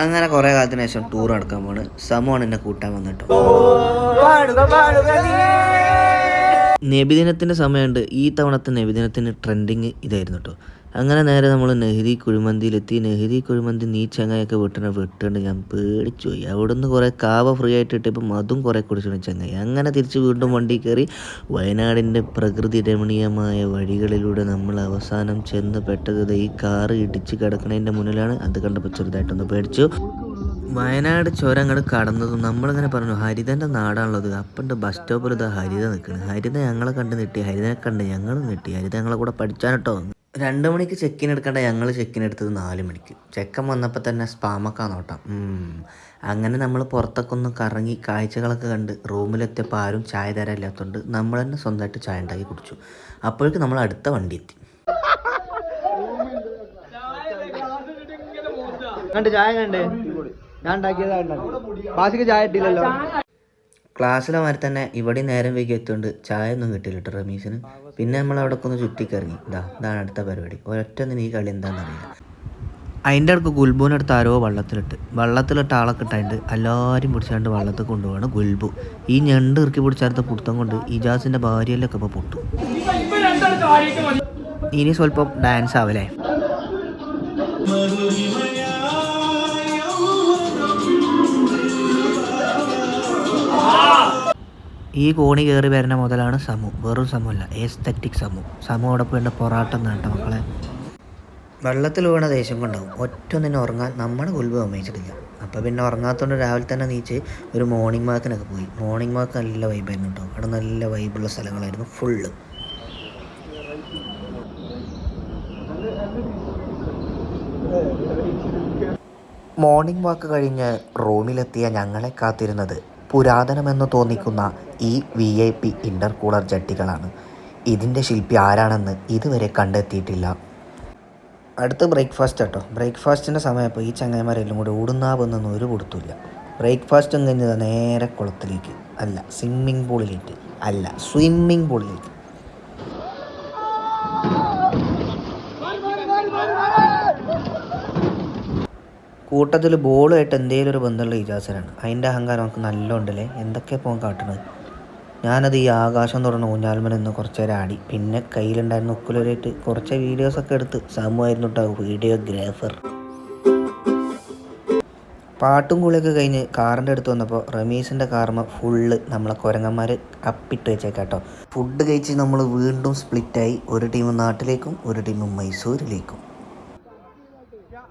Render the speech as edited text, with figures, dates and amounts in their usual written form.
അങ്ങനെ കുറേ കാലത്തിന് ശേഷം ടൂർ നടക്കാൻ പോണ്. സമൂഹമാണ് എന്നെ കൂട്ടാൻ വന്നിട്ടോ. നബിദിനത്തിൻ്റെ സമയമുണ്ട്. ഈ തവണത്തെ നബിദിനത്തിന് ട്രെൻഡിങ് ഇതായിരുന്നു കേട്ടോ. അങ്ങനെ നേരെ നമ്മൾ നെഹ്രി കുഴിമന്തിയിലെത്തി. നെഹ്രി കുഴിമന്തി നീ ചങ്ങായൊക്കെ വെട്ടുണ്ട്. ഞാൻ പേടിച്ചു പോയി. അവിടെ നിന്ന് കുറേ കാവ ഫ്രീ ആയിട്ട് കിട്ടിയപ്പം അതും കുറേ കുടിച്ചു ചങ്ങായി. അങ്ങനെ തിരിച്ച് വീണ്ടും വണ്ടി കയറി വയനാടിൻ്റെ പ്രകൃതി രമണീയമായ വഴികളിലൂടെ നമ്മൾ അവസാനം ചെന്ന് പെട്ടത് ഈ കാറ് ഇടിച്ച് കിടക്കണതിൻ്റെ മുന്നിലാണ്. അത് കണ്ടപ്പോൾ ചെറുതായിട്ടൊന്ന് പേടിച്ചു. വയനാട് ചുരം അങ്ങോട്ട് കടന്നതും നമ്മളിങ്ങനെ പറഞ്ഞു ഹരിതൻ്റെ നാടാണുള്ളത്. അപ്പണ്ട് ബസ് സ്റ്റോപ്പിൽ ഇതാ ഹരിത നിൽക്കുന്നത്. ഹരിത ഞങ്ങളെ കണ്ട് നെട്ടി, ഹരിതനെ കണ്ട് ഞങ്ങളും നെട്ടി. ഹരിത ഞങ്ങളെ കൂടെ പഠിച്ചാൻ കേട്ടോ. 2 മണിക്ക് ചെക്കിൻ എടുക്കേണ്ട ഞങ്ങൾ ചെക്കിൻ എടുത്തത് 4 മണിക്ക്. ചെക്കൻ വന്നപ്പോൾ തന്നെ സ്പാമൊക്കെ നോട്ടാം. അങ്ങനെ നമ്മൾ പുറത്തൊക്കെ ഒന്ന് കറങ്ങി കാഴ്ചകളൊക്കെ കണ്ട് റൂമിലെത്തിയപ്പോൾ ആരും ചായ തരാനില്ലാത്തതുകൊണ്ട് നമ്മൾ തന്നെ സ്വന്തമായിട്ട് ചായ ഉണ്ടാക്കി കുടിച്ചു. അപ്പോഴേക്കും നമ്മൾ അടുത്ത വണ്ടി എത്തി. ചായ കണ്ടേ ഞാൻ ചായ ഇട്ടില്ലല്ലോ. ക്ലാസ്സിലെ മാതിരി തന്നെ ഇവിടെ നേരം വൈകി എത്തുകൊണ്ട് ചായ ഒന്നും കിട്ടില്ല കേട്ടോ റമീസിന്. പിന്നെ നമ്മൾ അവിടെ ഒന്ന് ചുറ്റിക്കറങ്ങി. ഇതാണ് അടുത്ത പരിപാടി. ഒരൊറ്റൊന്നും ഈ കളി എന്താണെന്നറിയില്ല. അതിൻ്റെ അടുക്ക് ഗുൽബുവിനടുത്ത് ആരോ വെള്ളത്തിലിട്ട് ആളെ കിട്ടാണ്ട് എല്ലാവരും പിടിച്ചാണ്ട് വള്ളത്തിൽ കൊണ്ടുപോവാണ് ഗുൽബു. ഈ ഞണ്ട് ഇറുക്കി പിടിച്ചടുത്ത പുടുത്തം കൊണ്ട് ഇജാസിൻ്റെ ഭാര്യയിലൊക്കെ ഇപ്പോൾ പൊട്ടു. ഇനി സ്വല്പം ഡാൻസ് ആവല്ലേ. ഈ കോണി കയറി വരുന്ന മുതലാണ് സമു. വെറും സമൂഹമല്ല, എസ്തറ്റിക് സമൂഹോടൊപ്പം എൻ്റെ പൊറാട്ട നാട്ട മക്കളെ. വെള്ളത്തിൽ വീണ ദേഷ്യം കൊണ്ടാവും ഒറ്റൊന്നിനെ ഉറങ്ങാൻ നമ്മുടെ ഗുൽബ് സമ്മതിച്ചിട്ടില്ല. അപ്പോൾ പിന്നെ ഉറങ്ങാത്തതുകൊണ്ട് രാവിലെ തന്നെ നീച്ച് ഒരു മോർണിംഗ് വാക്കിനൊക്കെ പോയി. മോർണിംഗ് വാക്ക് നല്ല വൈബായിരുന്നു കേട്ടോ. അവിടെ നല്ല വൈബുള്ള സ്ഥലങ്ങളായിരുന്നു ഫുള്ള്. മോർണിംഗ് വാക്ക് കഴിഞ്ഞ് റൂമിലെത്തിയ ഞങ്ങളെ കാത്തിരുന്നത് പുരാതനമെന്ന് തോന്നിക്കുന്ന ഈ VIP ഇൻ്റർകൂളർ ജട്ടികളാണ്. ഇതിൻ്റെ ശില്പി ആരാണെന്ന് ഇതുവരെ കണ്ടെത്തിയിട്ടില്ല. അടുത്ത് ബ്രേക്ക്ഫാസ്റ്റ് കേട്ടോ. ബ്രേക്ക്ഫാസ്റ്റിൻ്റെ സമയപ്പോൾ ഈ ചങ്ങായിമാരെല്ലാം കൂടി ഓടുന്നാവൊന്നും ഒരു കൊടുത്തില്ല. ബ്രേക്ക്ഫാസ്റ്റും കഴിഞ്ഞത് നേരെ കുളത്തിലേക്ക് സ്വിമ്മിങ് പൂളിലേക്ക്. കൂട്ടത്തിൽ ബോളുമായിട്ട് എന്തെങ്കിലും ഒരു ബന്ധമുള്ള ഇജാസനാണ്. അതിൻ്റെ അഹങ്കാരം നമുക്ക് നല്ല ഉണ്ടല്ലേ. എന്തൊക്കെ പോകാൻ കാട്ടണത്. ഞാനത് ഈ ആകാശം തുറന്ന് ഊഞ്ഞാൽമേൽ നിന്ന് കുറച്ച് നേരം ആടി. പിന്നെ കയ്യിലുണ്ടായിരുന്ന ഉക്കുലരായിട്ട് കുറച്ച് വീഡിയോസൊക്കെ എടുത്ത് സമൂഹമായിരുന്നു കേട്ടോ വീഡിയോഗ്രാഫർ. പാട്ടും കൂളിയൊക്കെ കഴിഞ്ഞ് കാറിൻ്റെ അടുത്ത് വന്നപ്പോൾ റമീസിൻ്റെ കാർമ ഫുള്ള് നമ്മളെ കുരങ്ങന്മാർ അപ്പിട്ട് വെച്ചേക്കാട്ടോ. ഫുഡ് കഴിച്ച് നമ്മൾ വീണ്ടും സ്പ്ലിറ്റായി. ഒരു ടീം നാട്ടിലേക്കും ഒരു ടീം മൈസൂരിലേക്കും.